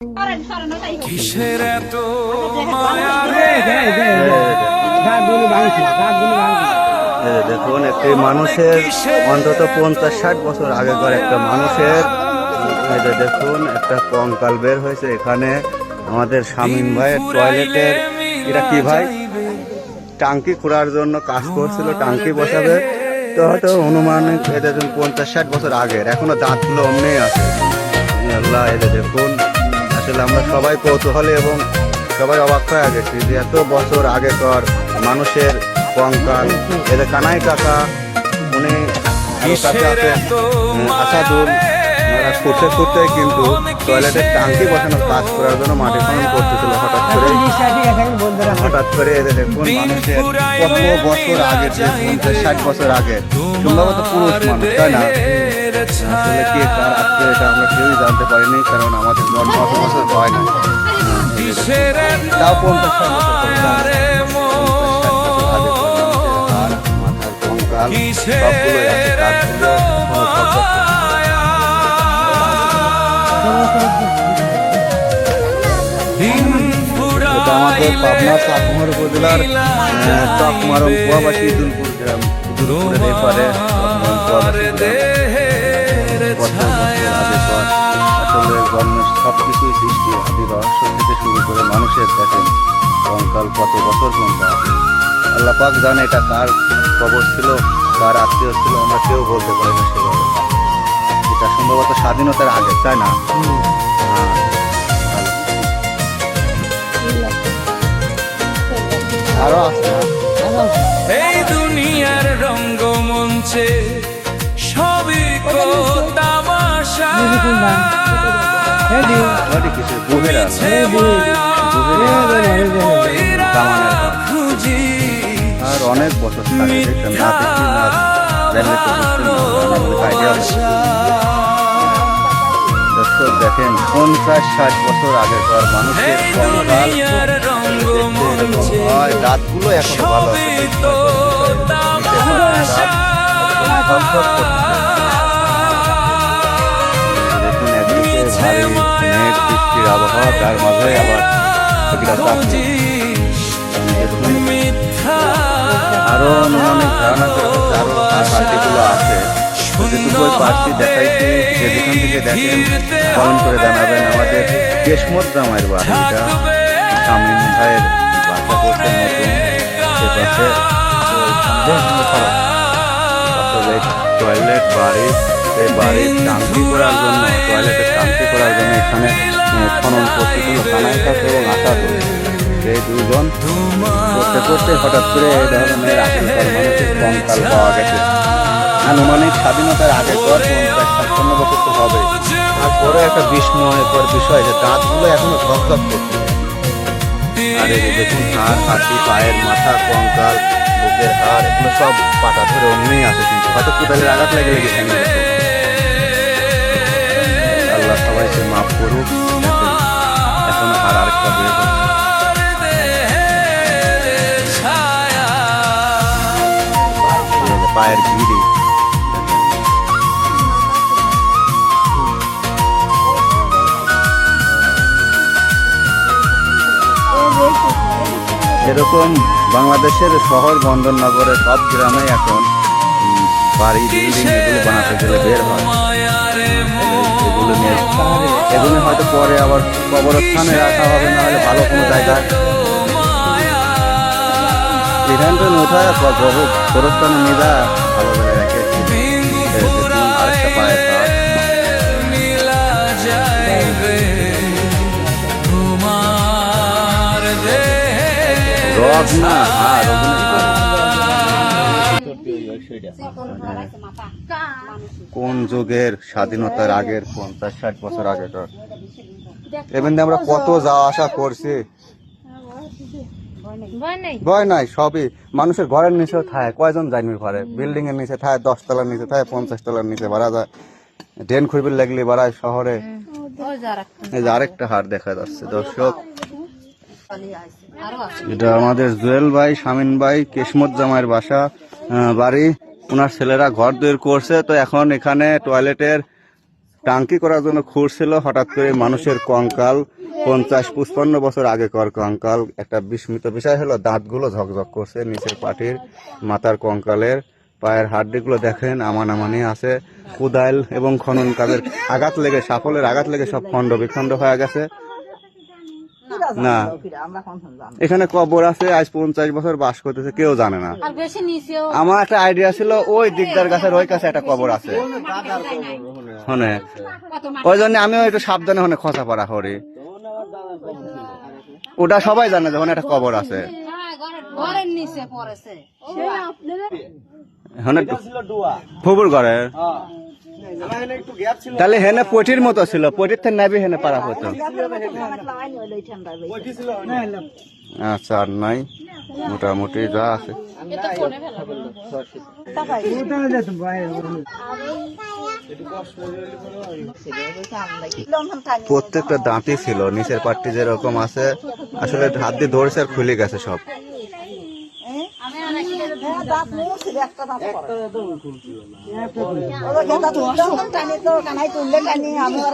কিসের এত মায়া রে? দেখুন একটি মানুষের অন্তত 50-60 বছর আগেকার একটা মানুষের দেখুন একটা কঙ্কাল বের হয়েছে এখানে। আমাদের শামীম ভাইয়ের টয়লেটের এটা কি ভাই টাঙ্কি খোঁড়ার জন্য কাজ করছিল, টাঙ্কি বসাবে তো হয়তো অনুমানিক এদের 50-60 বছর আগের, এখনো দাঁতগুলো অমনি আছে। আল্লাহ এদের দেখুন, আসলে আমরা সবাই কৌতূহলী এবং সবাই অবাক হয়ে গেছি যে এত বছর আগেকার মানুষের কঙ্কাল। এদের কানাই কাকা উনি আসাদুল করতে করতে কিন্তু টয়লেটের টাঙ্কি বসানোর কাজ করার জন্য মাটি খনন করতেছিল। হঠাৎ করে এদের দেখুন মানুষের কত বছর আগে, 50-60 বছর আগে, সম্ভবত পুরুষ মানুষ, তাই না? আসলে কে কার আজকে এটা আমরা কেউই জানতে পারিনি, কারণ আমাদের জন্ম অত বছর হয় না। তাও 50-60 বছর মাথার কঙ্কাল সবগুলোই আছে, কাঠগুলো এটা আমাদের পাবনা চাকমার উপজেলার চকমারং কুয়াবাসী দুলপুর গ্রাম, দুলপুরের এপারে আসলে জন্মের সব কিছুই সৃষ্টি আদি রহস্য থেকে শুরু করে মানুষের দেখেন কঙ্কাল কত বছর পর্যন্ত আছে। আল্লাহ পাক জানে এটা কার খবর ছিল, কার আত্মীয় ছিল, আমরা কেউ বলতে পারি না সেভাবে। এটা সম্ভবত স্বাধীনতার আগে, তাই না? আরো আছে এই দুনিয়ার রঙ্গমঞ্চে সবই কো তামাশা, আর অনেক বছর দর্শক দেখেন 50-60 বছর আগেকার মানুষের দাঁতগুলো এখন ভালো আছে। দেখুন একদিকে ভারী মেঘ বৃষ্টির আবহাওয়া, তার মাঝে আবার আরো অনেক ধারণা করে আরো হাতিগুলো আছে। যেটুকু পার্টি দেখাইছি, যেখান থেকে দেখেন কমেন্ট করে জানাবেন। আমাদের কেশমত জামাইয়ের বাড়ি, এটা শামীম ভাইয়ের বাসা করতে নতুন সে পাশে টয়লেট বাড়ি, এই বাড়ির টাঙ্কি করার জন্য, টয়লেটের টাঙ্কি করার জন্য এখানে খনন করতেছিল কানাই কাকা এবং আসাদুল। এই দুজন করতে করতে হঠাৎ করে এই ধরনের আগেকার মানুষের কঙ্কাল পাওয়া গেছে। আনুমানিক স্বাধীনতার আগে 50-55 বছর তো হবে। তারপরে একটা বিস্ময়কর বিষয় যে দাঁতগুলো এখনো ঝকঝক করছে। আর এই দেখুন হাড়, হাতি, পায়ের মাথা, কঙ্কাল, বুকের হাড়, এগুলো সব পাটা ধরে অমনি আছে, কিন্তু হয়তো কোদালের আঘাত লেগে লেগেছে। আল্লাহ সবাইকে মাফ করুক। এখন আর আরেকটা বের হচ্ছে পায়ের গিরি। এরকম বাংলাদেশের শহর বন্দরনগরে সব গ্রামে এখন বাড়ি, বিল্ডিং এগুলো বানাতে গেলে বের হয়। এগুলো হয়তো পরে আবার কবরস্থানে রাখা হবে, না হলে ভালো কোনো জায়গায় এখানটা উঠায় কবরস্থানে নিয়ে যায়, ভালো জায়গায় রেখে। আরেকটা পায়ের রব না, কোন যুগের স্বাধীনতার আগের 50-60 বছর আগেকার। এমনি আমরা কত যাওয়া আসা করছি, ভয় নাই। সবই মানুষের ঘরের নিচেও থাকে, কয়জন যায়নি ঘরে, বিল্ডিং এর নিচে থাকে, 10 তলার নিচে থাকে, 50 তলার নিচে বাড়া যায়, ড্রেন খুঁড়বির লাগলে বাড়ায় শহরে। এই যে আরেকটা হাট দেখা যাচ্ছে দর্শক, এটা আমাদের জুয়েল ভাই, শামীম ভাই, কেশমত জামাইয়ের বাসা বাড়ি। ওনার ছেলেরা ঘর তৈরি করছে, তো এখন এখানে টয়লেটের টাঙ্কি করার জন্য খুঁড়ছিল, হঠাৎ করে মানুষের কঙ্কাল 50-55 বছর আগেকার কঙ্কাল। একটা বিস্মিত বিষয় হলো দাঁতগুলো ঝকঝক করছে, নিচের পাটির মাথার কঙ্কালের পায়ের হাড্ডিগুলো দেখেন আমানামানি আছে। কোদাল এবং খনন কাজের আঘাত লেগে, সাফলের আঘাত লেগে সব খণ্ড বিখণ্ড হয়ে গেছে। না, এখানে কবর আছে, আজ 50 বছর বাস করতেছে, কেউ জানে না। আমার একটা আইডিয়া ছিল ওই দিকদার গাছের ওই কাছে একটা কবর আছে, হনে ওই জন্য আমিও একটু সাবধানে হনে খোঁচা পড়া করি। ওটা সবাই জানে যখন একটা কবর আছে। ফুবুর ঘরে তাহলে হেনে পটির মতো ছিল, পটির থেকে নাবি হেনে পারা হতো। আচ্ছা, আর নাই, মোটামুটি যা আছে। প্রত্যেকটা দাঁতই ছিল, নিচের পাটটি যেরকম আছে, আসলে হাত দিয়ে ধরেছে আর খুলে গেছে সব। টানি তো কানাই তুললে টানি আমি আর